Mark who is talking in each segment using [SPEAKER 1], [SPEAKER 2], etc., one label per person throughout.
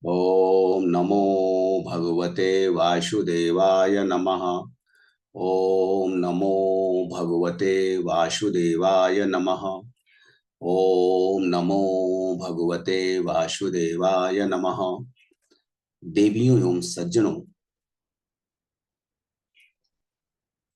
[SPEAKER 1] ओम नमो भगवते वासुदेवाय नमः। ओम नमो भगवते वासुदेवाय नमः। ओम नमो भगवते वासुदेवाय नमः। देवियों एवं सज्जनों,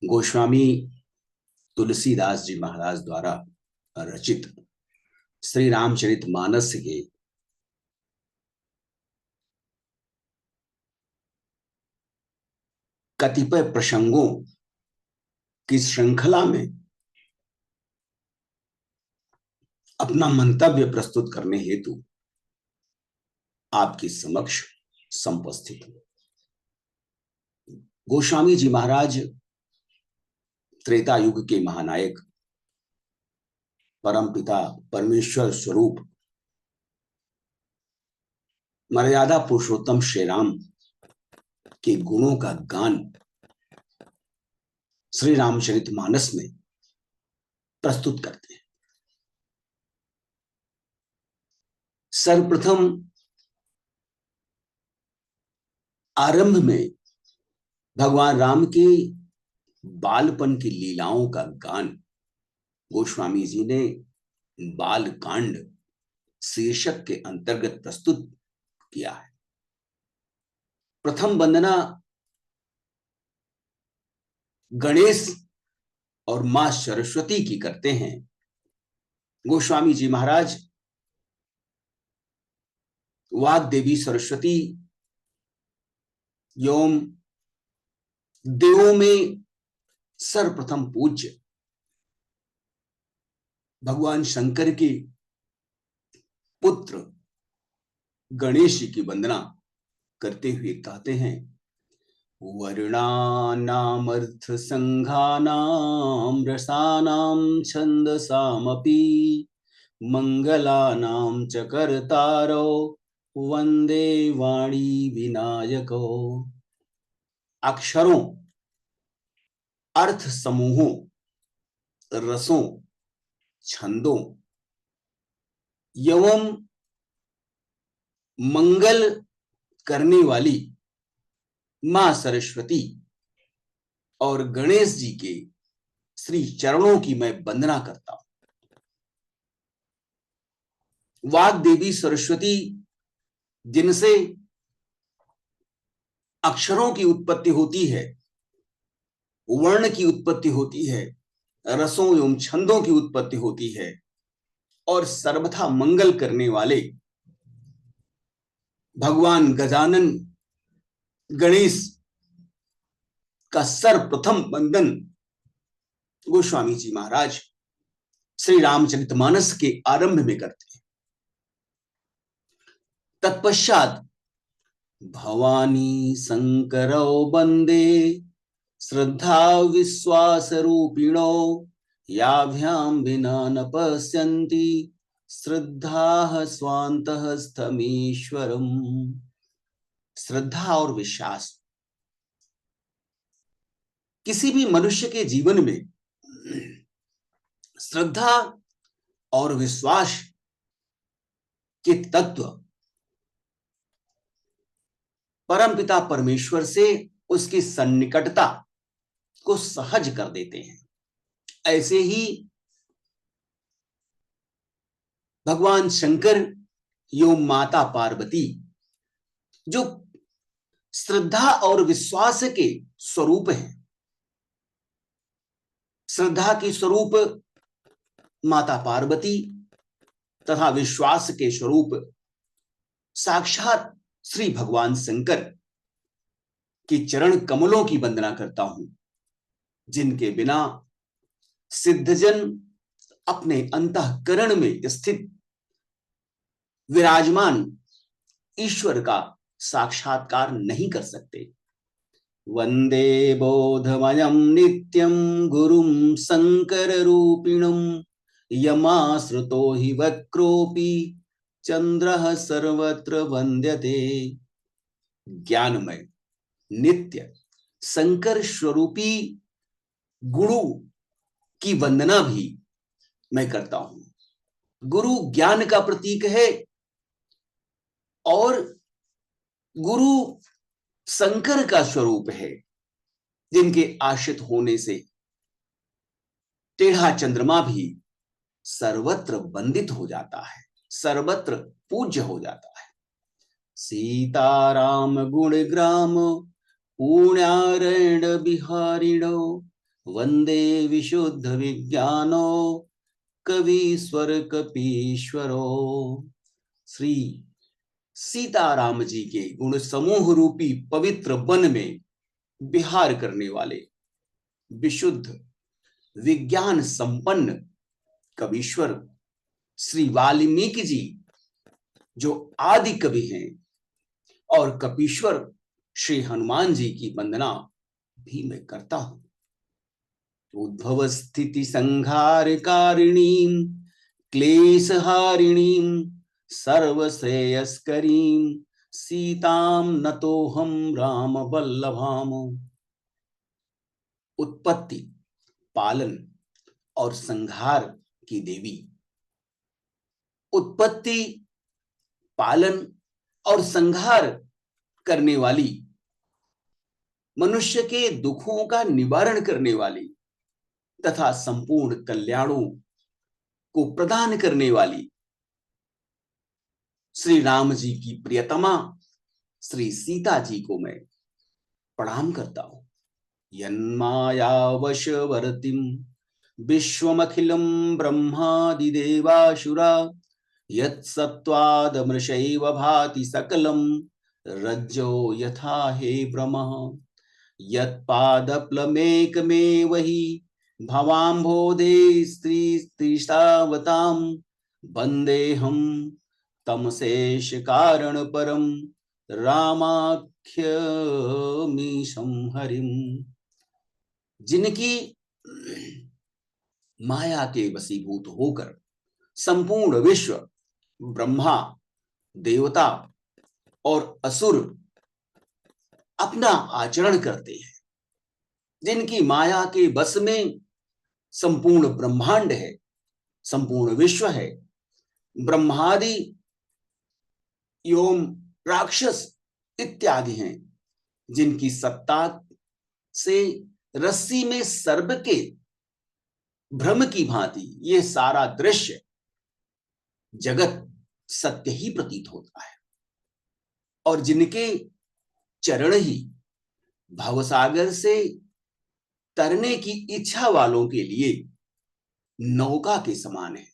[SPEAKER 1] गोस्वामी तुलसीदास जी महाराज द्वारा रचित श्री रामचरितमानस के कतिपय प्रसंगों की श्रृंखला में अपना मंतव्य प्रस्तुत करने हेतु आपके समक्ष समुपस्थित हूं। गोस्वामी जी महाराज त्रेता युग के महानायक, परम पिता परमेश्वर स्वरूप, मर्यादा पुरुषोत्तम श्री राम के गुणों का गान श्री रामचरितमानस में प्रस्तुत करते हैं। सर्वप्रथम आरंभ में भगवान राम के बालपन की लीलाओं का गान गोस्वामी जी ने बाल कांड शीर्षक के अंतर्गत प्रस्तुत किया है। प्रथम वंदना गणेश और मां सरस्वती की करते हैं। गोस्वामी जी महाराज वाग देवी सरस्वती एवं देवों में सर्वप्रथम पूज्य भगवान शंकर के पुत्र गणेश जी की वंदना करते हुए कहते हैं, वर्णानामर्थ संघानाम रसानाम छंदसामपि मंगलानाम च कर्तारो वंदे वाणी विनायको। अक्षरों, अर्थ समूहों, रसों, छंदों एवं मंगल करने वाली मां सरस्वती और गणेश जी के श्री चरणों की मैं वंदना करता हूं। वाग देवी सरस्वती, जिनसे अक्षरों की उत्पत्ति होती है, वर्ण की उत्पत्ति होती है, रसों एवं छंदों की उत्पत्ति होती है, और सर्वथा मंगल करने वाले भगवान गजानन गणेश का सर्वप्रथम वंदन गोस्वामी जी महाराज श्री रामचरितमानस के आरंभ में करते हैं। तत्पश्चात भवानी शंकरौ वंदे श्रद्धा विश्वास रूपिणो याभ्याम विना न पश्यन्ति श्रद्धा स्वान्तः स्थमीश्वरम। श्रद्धा और विश्वास किसी भी मनुष्य के जीवन में, श्रद्धा और विश्वास के तत्व परमपिता परमेश्वर से उसकी सन्निकटता को सहज कर देते हैं। ऐसे ही भगवान शंकर एवं माता पार्वती, जो श्रद्धा और विश्वास के स्वरूप हैं, श्रद्धा की स्वरूप माता पार्वती तथा विश्वास के स्वरूप साक्षात श्री भगवान शंकर की चरण कमलों की वंदना करता हूं, जिनके बिना सिद्धजन अपने अंतःकरण में स्थित विराजमान ईश्वर का साक्षात्कार नहीं कर सकते। वंदे बोधमयं नित्यं गुरुं शंकर रूपिणं यमाश्रितो हि वक्रोऽपि चंद्रः सर्वत्र वंद्यते। ज्ञानमय नित्य शंकर स्वरूपी गुरु की वंदना भी मैं करता हूं। गुरु ज्ञान का प्रतीक है और गुरु शंकर का स्वरूप है, जिनके आश्रित होने से टेढ़ा चंद्रमा भी सर्वत्र वंदित हो जाता है, सर्वत्र पूज्य हो जाता है। सीताराम गुण ग्राम पुण्यारण बिहारिणो वंदे विशुद्ध विज्ञानो कवीश्वर कपीश्वरो। श्री सीताराम जी के गुण समूह रूपी पवित्र वन में विहार करने वाले विशुद्ध विज्ञान संपन्न कवीश्वर श्री वाल्मीकि जी, जो आदि कवि हैं, और कपीश्वर श्री हनुमान जी की वंदना भी मैं करता हूं। उद्भव स्थिति संहार कारिणीं क्लेशहारिणीं सर्वश्रेयस्करीं सीतां नतोहम राम वल्लभाम। उत्पत्ति, पालन और संहार की देवी, उत्पत्ति, पालन और संहार करने वाली, मनुष्य के दुखों का निवारण करने वाली तथा संपूर्ण कल्याणों को प्रदान करने वाली श्री राम जी की प्रियतमा श्री सीता जी को मैं प्रणाम करता हूं। यन्मायावशवर्तिं विश्वमखिलं ब्रह्मादिदेवासुरा यत्सत्त्वादमृषैव भाति सकलं रज्जो यथा हे भ्रमः यत्पादप्लमेकमेव हि भवाम्भोधे स्त्रीस्त्रीष्टावतां वन्देऽहं तमशेष कारण परम रामाख्यमीशं हरिम। जिनकी माया के वशीभूत होकर संपूर्ण विश्व, ब्रह्मा, देवता और असुर अपना आचरण करते हैं, जिनकी माया के वश में संपूर्ण ब्रह्मांड है, संपूर्ण विश्व है, ब्रह्मादि योम राक्षस इत्यादि हैं, जिनकी सत्ता से रस्सी में सर्प के भ्रम की भांति ये सारा दृश्य जगत सत्य ही प्रतीत होता है, और जिनके चरण ही भवसागर से तरने की इच्छा वालों के लिए नौका के समान है।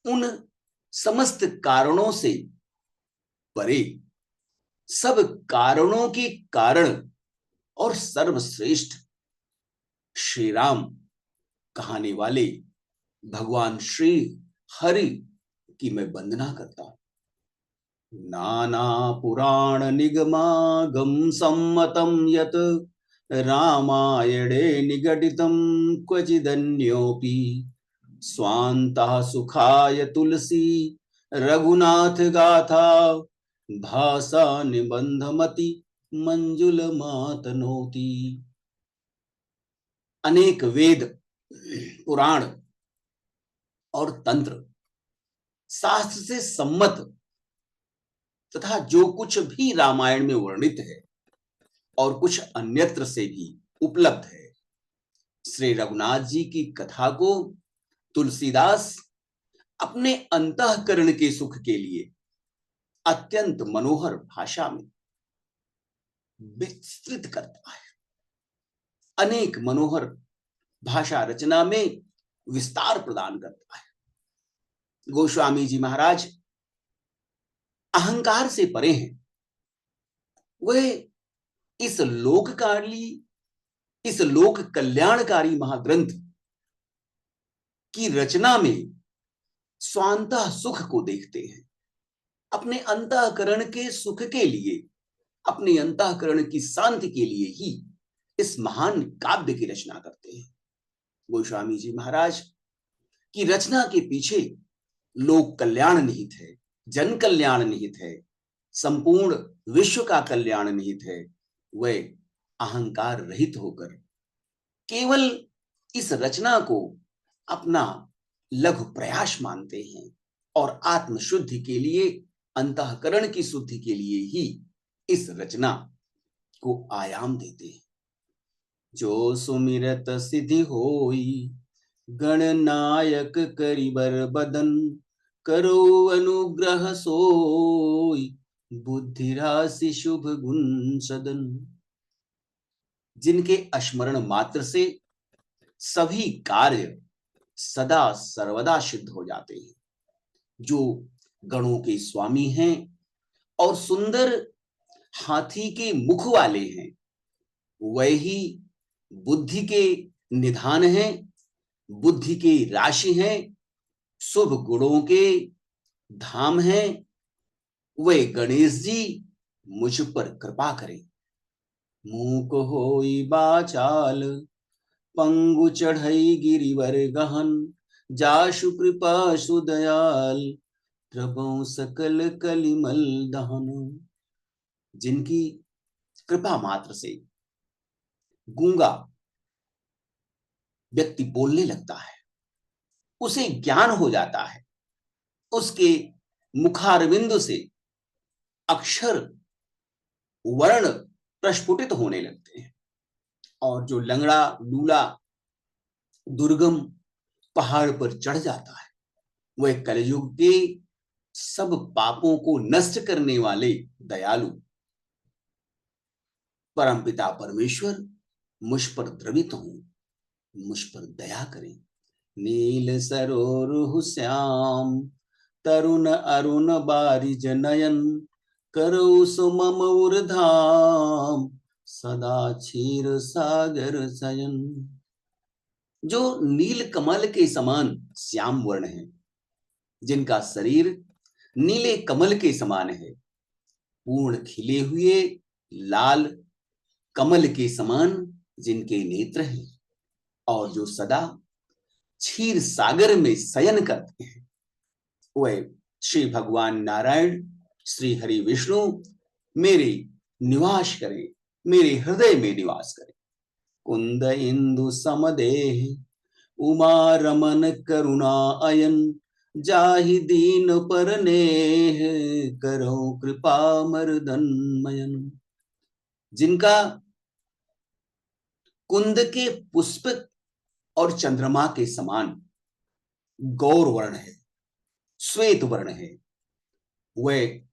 [SPEAKER 1] उन समस्त कारणों से परे, सब कारणों के कारण और सर्वश्रेष्ठ श्री राम कहाने वाले भगवान श्री हरि की मैं वंदना करता हूं। नाना पुराण निगमागम सम्मतम यत रामायणे निगदितं क्वचिदन्योऽपि स्वान्तः सुखाय तुलसी रघुनाथ गाथा भाषा निबंधमति मंजुल मातनोति। अनेक वेद, पुराण और तंत्र, शास्त्र से सम्मत तथा जो कुछ भी रामायण में वर्णित है और कुछ अन्यत्र से भी उपलब्ध है, श्री रघुनाथ जी की कथा को तुलसीदास अपने अंतःकरण के सुख के लिए अत्यंत मनोहर भाषा में विस्तृत करता है, अनेक मनोहर भाषा रचना में विस्तार प्रदान करता है। गोस्वामी जी महाराज अहंकार से परे हैं, वह इस लोक कल्याणकारी महाग्रंथ की रचना में स्वांतः सुख को देखते हैं, अपने अंतःकरण के सुख के लिए, अपने अंतःकरण की शांति के लिए ही इस महान काव्य की रचना करते हैं। गोस्वामी जी महाराज की रचना के पीछे लोक कल्याण निहित है, जन कल्याण निहित है, संपूर्ण विश्व का कल्याण निहित है। वह अहंकार रहित होकर केवल इस रचना को अपना लघु प्रयास मानते हैं और आत्मशुद्धि के लिए अंतःकरण की शुद्धि के लिए ही इस रचना को आयाम देते हैं। जो सुमिरत सिद्धि होई, गणनायक करिबर बदन, करो अनुग्रह सोई, बुद्धि राशि शुभ गुण सदन। जिनके स्मरण मात्र से सभी कार्य सदा सर्वदा सिद्ध हो जाते हैं, जो गणों के स्वामी हैं और सुंदर हाथी के मुख वाले हैं, वही बुद्धि के निधान हैं, बुद्धि के राशि हैं, शुभ गुणों के धाम हैं। वे गणेश जी मुझ पर कृपा करें। मूक होई बाचाल, पंगु चढ़ई गिरिवर गहन, जाशु कृपा सुदयाल, प्रभु सकल कलिमल दहन। जिनकी कृपा मात्र से गूंगा व्यक्ति बोलने लगता है, उसे ज्ञान हो जाता है, उसके मुखारविंद से अक्षर वर्ण प्रस्फुटित होने लगते हैं, और जो लंगड़ा लूला दुर्गम पहाड़ पर चढ़ जाता है, वह कलयुग के सब पापों को नष्ट करने वाले दयालु परमपिता परमेश्वर मुझ पर द्रवित हो, मुझ पर दया करें। नील सरोरुह श्याम, तरुण अरुण बारिज नयन, करो सुमम उर्धाम, सदा क्षीर सागर शयन। जो नील कमल के समान श्याम वर्ण है, जिनका शरीर नीले कमल के समान है, पूर्ण खिले हुए लाल कमल के समान जिनके नेत्र हैं, और जो सदा क्षीर सागर में शयन करते हैं, वह श्री भगवान नारायण श्री हरि विष्णु मेरे निवास करें, मेरे हृदय में निवास करें। कुंद इंदु समदेह, उमा रमन करुणा अयन, जाहि दीन पर नेह, करो कृपा मर्दन मयन। जिनका कुंद के पुष्प और चंद्रमा के समान गौर वर्ण है, श्वेत वर्ण है, वह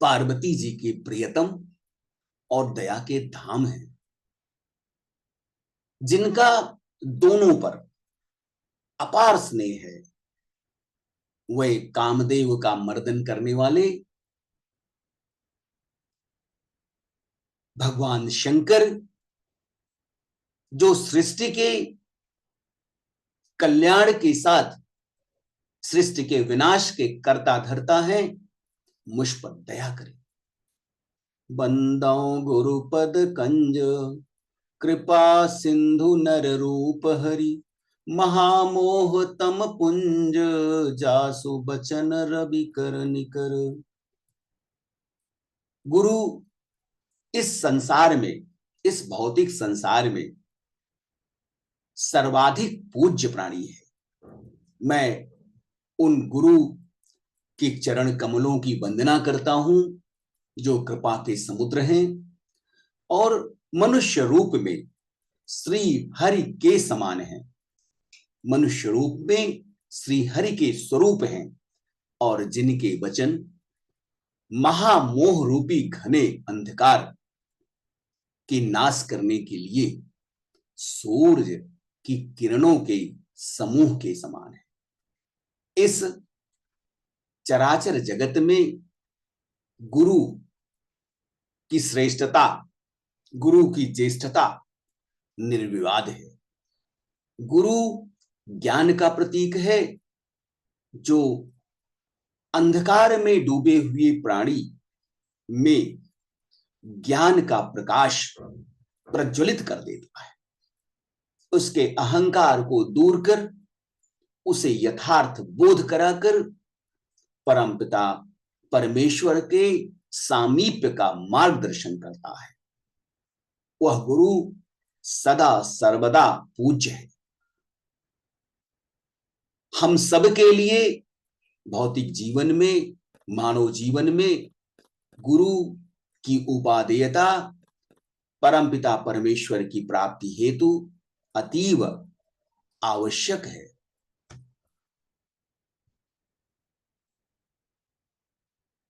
[SPEAKER 1] पार्वती जी के प्रियतम और दया के धाम है। जिनका दोनों पर अपार स्नेह है, वह कामदेव का मर्दन करने वाले भगवान शंकर, जो सृष्टि के कल्याण के साथ सृष्टि के विनाश के कर्ता धर्ता हैं, मुझ पर दया करें। बंदौ गुरुपद कंज, कृपा सिंधु नर रूप हरि, महामोह तम पुंज, जासु बचन रवि कर निकर। गुरु इस संसार में, इस भौतिक संसार में सर्वाधिक पूज्य प्राणी है। मैं उन गुरु के चरण कमलों की वंदना करता हूं, जो कृपा के समुद्र हैं और मनुष्य रूप में श्री हरि के समान हैं, मनुष्य रूप में श्री हरि के स्वरूप हैं, और जिनके वचन महामोह रूपी घने अंधकार के नाश करने के लिए सूर्य की किरणों के समूह के समान है। इस चराचर जगत में गुरु की श्रेष्ठता, गुरु की ज्येष्ठता निर्विवाद है। गुरु ज्ञान का प्रतीक है, जो अंधकार में डूबे हुए प्राणी में ज्ञान का प्रकाश प्रज्वलित कर देता है, उसके अहंकार को दूर कर उसे यथार्थ बोध कराकर परमपिता परमेश्वर के सामीप्य का मार्गदर्शन करता है। वह गुरु सदा सर्वदा पूज्य है। हम सब के लिए भौतिक जीवन में, मानव जीवन में गुरु की उपादेयता परमपिता परमेश्वर की प्राप्ति हेतु अतीव आवश्यक है।